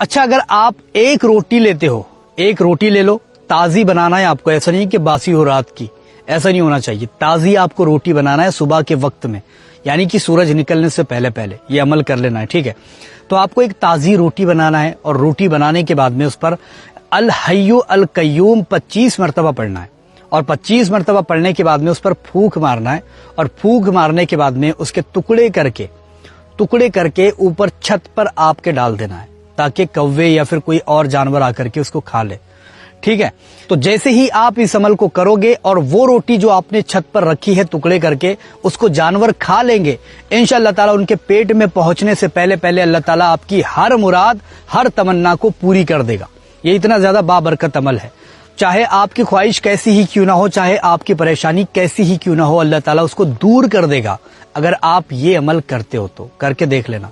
اچھا اگر آپ ایک روٹی لیتے ہو، ایک روٹی لے لو، تازی بنانا ہے آپ کو، ایسا نہیں کہ باسی ہو رات کی، ایسا نہیں ہونا چاہیے، تازی آپ کو روٹی بنانا ہے صبح کے وقت میں، یعنی کہ سورج نکلنے سے پہلے پہلے یہ عمل کر لینا ہے، ٹھیک ہے؟ تو آپ کو ایک تازی روٹی بنانا ہے، اور روٹی بنانے کے بعد میں اس پر الحی القیوم 25 مرتبہ پڑھنا ہے، اور 25 مرتبہ پڑھنے کے بعد میں اس پر پھونک مارنا ہے، اور پھونک مارنے کے بعد میں اس کے ٹکڑے کر کے اوپر چھت پر آپ کے ڈال دینا ہے، تاکہ کوے یا پھر کوئی اور جانور آ کر کے اس کو کھا لے، ٹھیک ہے؟ تو جیسے ہی آپ اس عمل کو کرو گے اور وہ روٹی جو آپ نے چھت پر رکھی ہے ٹکڑے کر کے اس کو جانور کھا لیں گے، انشاءاللہ تعالیٰ ان کے پیٹ میں پہنچنے سے پہلے پہلے اللہ تعالیٰ آپ کی ہر مراد، ہر تمنا کو پوری کر دے گا۔ یہ اتنا زیادہ بابرکت عمل ہے، چاہے آپ کی خواہش کیسی ہی کیوں نہ ہو، چاہے آپ کی پریشانی کیسی ہی کیوں نہ ہو، اللہ تعالیٰ اس کو دور کر دے گا اگر آپ یہ عمل کرتے ہو تو، کر کے دیکھ لینا۔